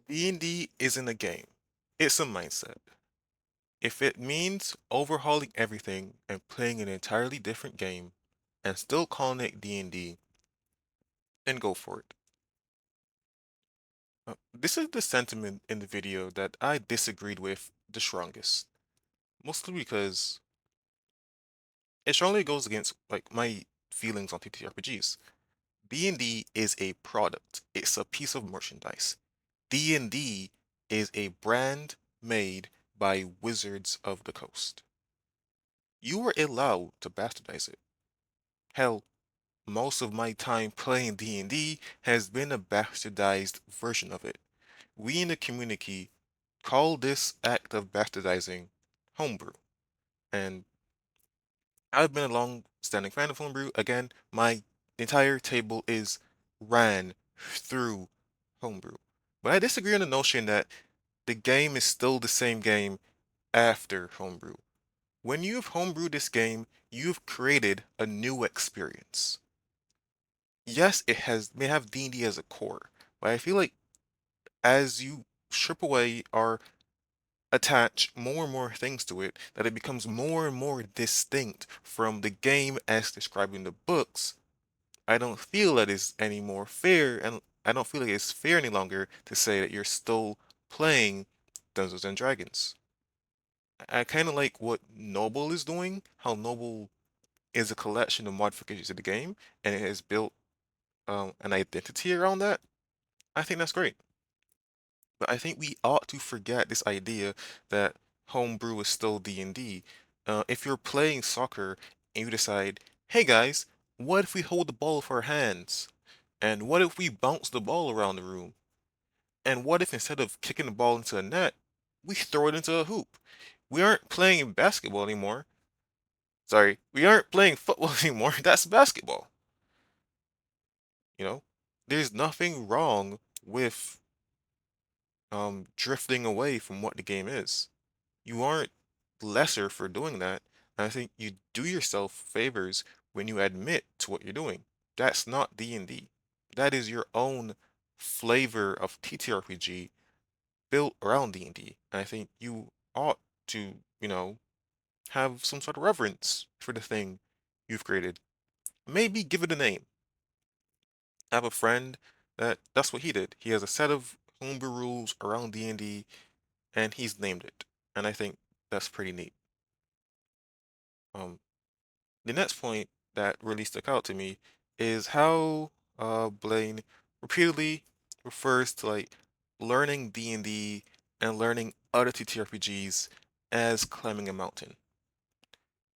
D&D isn't a game. It's a mindset. If it means overhauling everything and playing an entirely different game and still calling it D&D, then go for it. This is the sentiment in the video that I disagreed with the strongest, mostly because it strongly goes against like my feelings on TTRPGs. D&D is a product. It's a piece of merchandise. D&D is a brand made by Wizards of the Coast. You are allowed to bastardize it. Hell, most of my time playing D&D has been a bastardized version of it. We in the community call this act of bastardizing homebrew. And I've been a long-standing fan of homebrew. Again, my entire table is ran through homebrew. But I disagree on the notion that the game is still the same game after homebrew. When you've homebrewed this game, you've created a new experience. Yes, it may have D&D as a core, but I feel like as you strip away or attach more and more things to it, that it becomes more and more distinct from the game as described in the books. I don't feel that is any more fair, and I don't feel like it's fair any longer to say that you're still playing Dungeons and Dragons. I kind of like what Noble is doing, how Noble is a collection of modifications to the game, and it has built an identity around that. I think that's great. But I think we ought to forget this idea that homebrew is still D&D. If you're playing soccer and you decide, hey guys, what if we hold the ball with our hands? And what if we bounce the ball around the room? And what if instead of kicking the ball into a net, we throw it into a hoop? We aren't playing basketball anymore. Sorry, we aren't playing football anymore. That's basketball. You know, there's nothing wrong with drifting away from what the game is. You aren't lesser for doing that. And I think you do yourself favors when you admit to what you're doing. That's not D&D. That is your own flavor of TTRPG built around D&D. And I think you ought to, have some sort of reverence for the thing you've created. Maybe give it a name. I have a friend that's what he did. He has a set of homebrew rules around D&D and he's named it. And I think that's pretty neat. Um, the next point that really stuck out to me is how Blaine repeatedly refers to like learning D&D and learning other TTRPGs as climbing a mountain.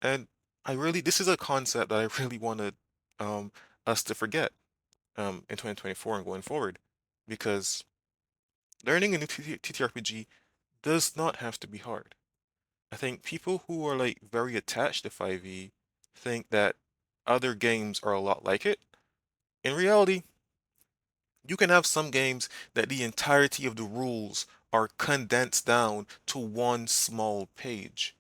And this is a concept that I really wanted us to forget in 2024 and going forward, because learning a new TTRPG does not have to be hard. I think people who are like very attached to 5e think that other games are a lot like it. In reality, you can have some games that the entirety of the rules are condensed down to one small page.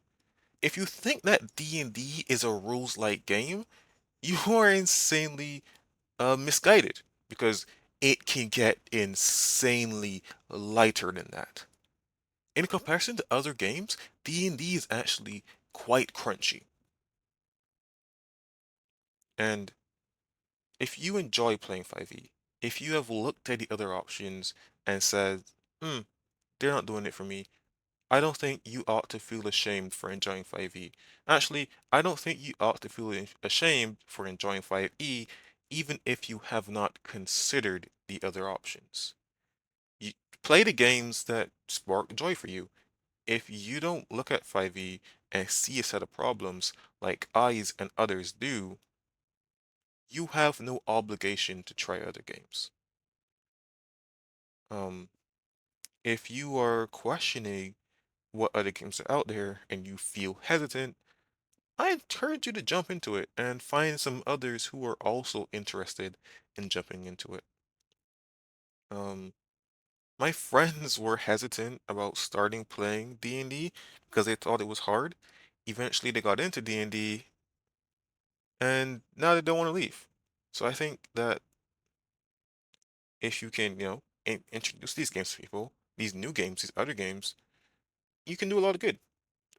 If you think that D&D is a rules-light game, you are insanely misguided because it can get insanely lighter than that. In comparison to other games, D&D is actually quite crunchy. And if you enjoy playing 5e, if you have looked at the other options and said, they're not doing it for me, I don't think you ought to feel ashamed for enjoying 5e. Actually, I don't think you ought to feel ashamed for enjoying 5e, even if you have not considered the other options. You play the games that spark joy for you. If you don't look at 5e and see a set of problems like Eyes and others do, you have no obligation to try other games. Um, if you are questioning what other games are out there and you feel hesitant, I encourage you to jump into it and find some others who are also interested in jumping into it. Um, my friends were hesitant about starting playing D&D because they thought it was hard. Eventually, they got into D&D and now they don't want to leave. So I think that if you can, introduce these games to people, these new games, these other games, you can do a lot of good.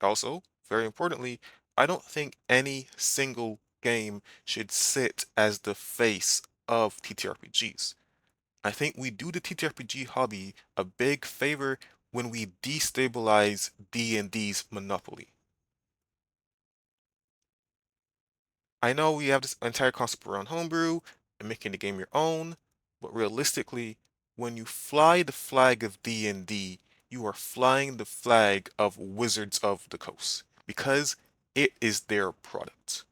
Also, very importantly, I don't think any single game should sit as the face of TTRPGs. I think we do the TTRPG hobby a big favor when we destabilize D&D's monopoly. I know we have this entire concept around homebrew and making the game your own, but realistically, when you fly the flag of D&D, you are flying the flag of Wizards of the Coast because it is their product.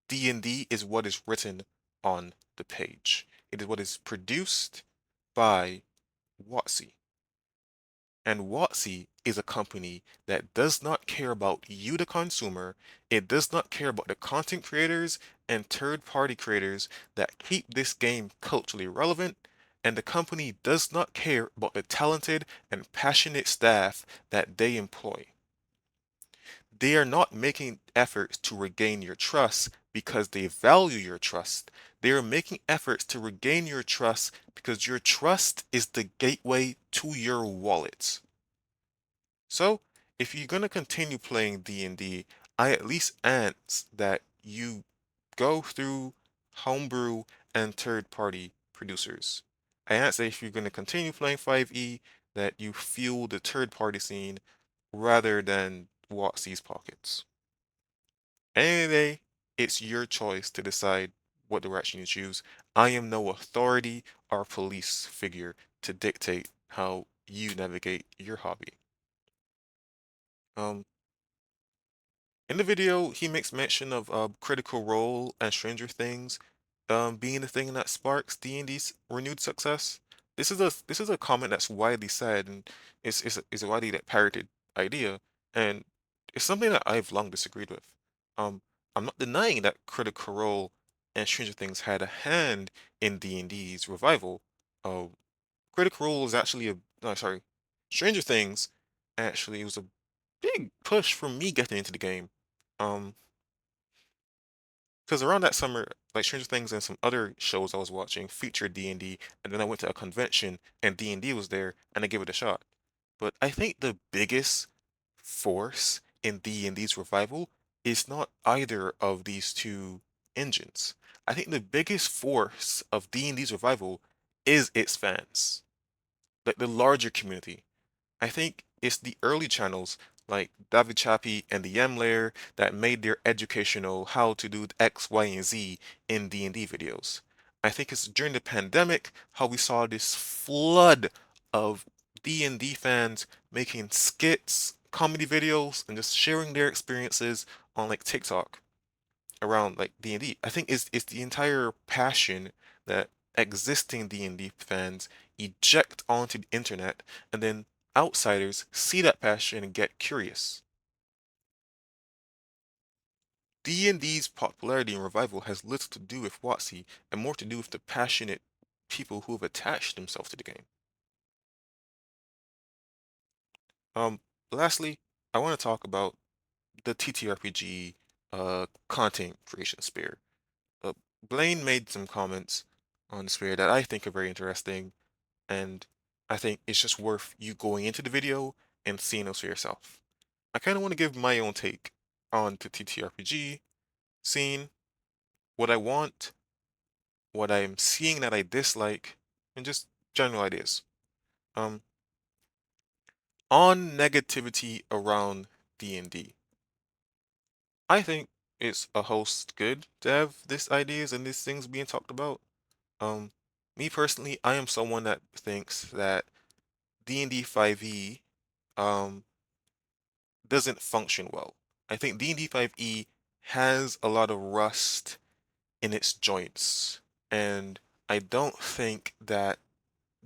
D&D is what is written on the page. It is what is produced by WotC. And WotC is a company that does not care about you, the consumer. It does not care about the content creators and third-party creators that keep this game culturally relevant. And the company does not care about the talented and passionate staff that they employ. They are not making efforts to regain your trust because they value your trust. They are making efforts to regain your trust because your trust is the gateway to your wallet. So, if you're gonna continue playing D&D, I at least ask that you go through homebrew and third-party producers. I ask that if you're gonna continue playing 5e, that you fuel the third-party scene rather than WotC's pockets. Any day, it's your choice to decide what direction you choose. I am no authority or police figure to dictate how you navigate your hobby. Um, In the video, he makes mention of Critical Role and Stranger Things being the thing that sparks D&D's renewed success. This is a comment that's widely said, and it's a widely parroted idea, and it's something that I've long disagreed with. Um, I'm not denying that Critical Role and Stranger Things had a hand in D&D's revival. Uh, Critical Role is actually a no, sorry, Stranger Things actually was a big push for me getting into the game. Um, because around that summer, like Stranger Things and some other shows I was watching featured D&D, and then I went to a convention and D&D was there, and I gave it a shot. But I think the biggest force in D&D's revival is not either of these two engines. I think the biggest force of D&D's revival is its fans, like the larger community. I think it's the early channels like David Chappie and the Yam Layer that made their educational how to do X, Y, and Z in D&D videos. I think it's during the pandemic how we saw this flood of D&D fans making skits, comedy videos, and just sharing their experiences on like TikTok around like D&D. I think it's the entire passion that existing D&D fans eject onto the internet, and then outsiders see that passion and get curious. D&D's popularity and revival has little to do with WotC and more to do with the passionate people who have attached themselves to the game. Um, Lastly, I want to talk about the TTRPG content creation sphere. Uh, Blaine made some comments on the sphere that I think are very interesting, and I think it's just worth you going into the video and seeing those for yourself. I kind of want to give my own take on the TTRPG scene, what I want, what I'm seeing that I dislike, and just general ideas. Um, on negativity around D&D, I think it's a host good to have these ideas and these things being talked about. Um, Me personally, I am someone that thinks that D&D 5e um doesn't function well. I think D&D 5e has a lot of rust in its joints, and I don't think that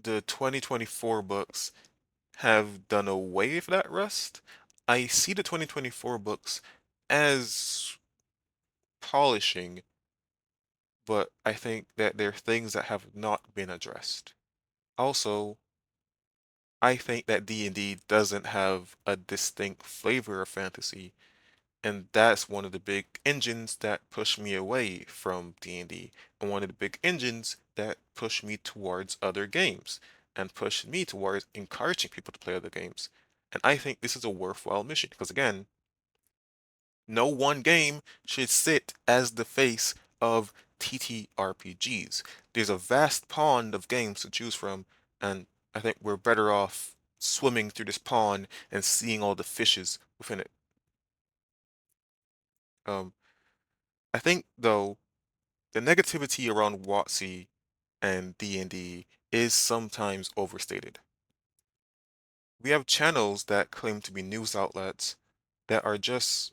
the 2024 books have done away with that rust. I see the 2024 books as polishing, but I think that there are things that have not been addressed. Also, I think that D&D doesn't have a distinct flavor of fantasy, and that's one of the big engines that push me away from D&D, and one of the big engines that push me towards other games. and pushed me towards encouraging people to play other games. And I think this is a worthwhile mission because, again, no one game should sit as the face of TTRPGs. There's a vast pond of games to choose from, and I think we're better off swimming through this pond and seeing all the fishes within it. Um, I think though the negativity around WotC and D&D is sometimes overstated. We have channels that claim to be news outlets that are just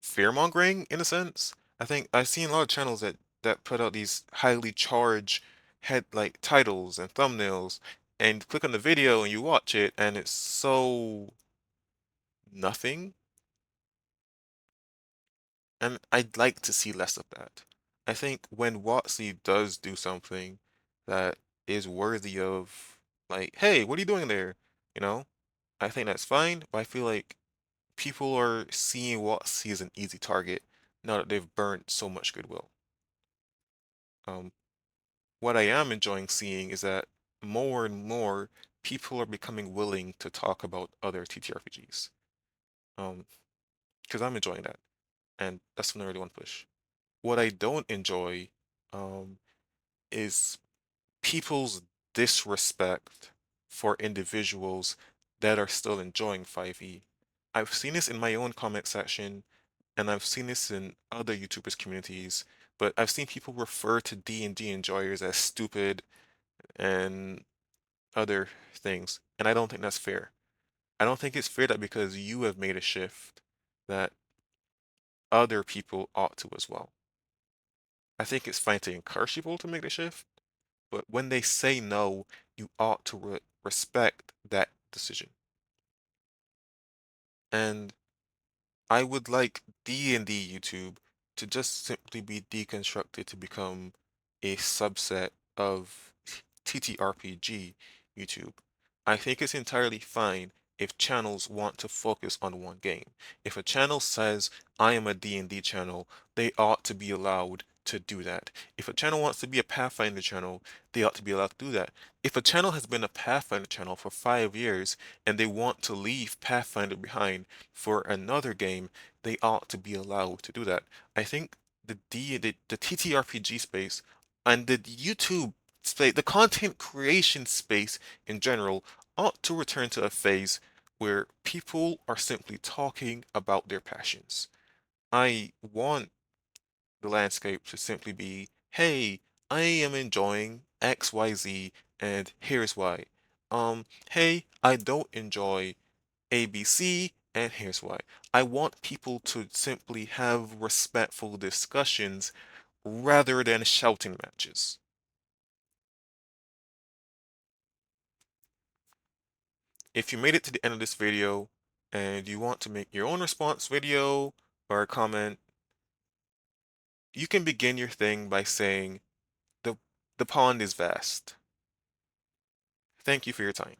fear-mongering in a sense. I think I've seen a lot of channels that put out these highly charged head like titles and thumbnails, and click on the video and you watch it and it's so nothing. And I'd like to see less of that. I think when WotC does do something that is worthy of, like, hey, what are you doing there? You know, I think that's fine, but I feel like people are seeing WotC as an easy target now that they've burnt so much goodwill. Um, what I am enjoying seeing is that more and more people are becoming willing to talk about other TTRPGs. Because I'm enjoying that, and that's what I really want to push. What I don't enjoy, um, is people's disrespect for individuals that are still enjoying 5e. I've seen this in my own comment section, and I've seen this in other YouTubers' communities, but I've seen people refer to D&D enjoyers as stupid and other things, and I don't think that's fair. I don't think it's fair that because you have made a shift that other people ought to as well. I think it's fine to encourage people to make the shift, but when they say no, you ought to respect that decision. And I would like D&D YouTube to just simply be deconstructed to become a subset of TTRPG YouTube. I think it's entirely fine if channels want to focus on one game. If a channel says, I am a D&D channel, they ought to be allowed to do that. If a channel wants to be a Pathfinder channel, they ought to be allowed to do that. If a channel has been a Pathfinder channel for 5 years and they want to leave Pathfinder behind for another game, they ought to be allowed to do that. I think the TTRPG space and the YouTube space, the content creation space in general, ought to return to a phase where people are simply talking about their passions. I want the landscape to simply be, hey, I am enjoying XYZ and here's why. Hey, I don't enjoy ABC, and here's why. I want people to simply have respectful discussions rather than shouting matches. If you made it to the end of this video and you want to make your own response video or a comment, you can begin your thing by saying, the, the pond is vast. Thank you for your time.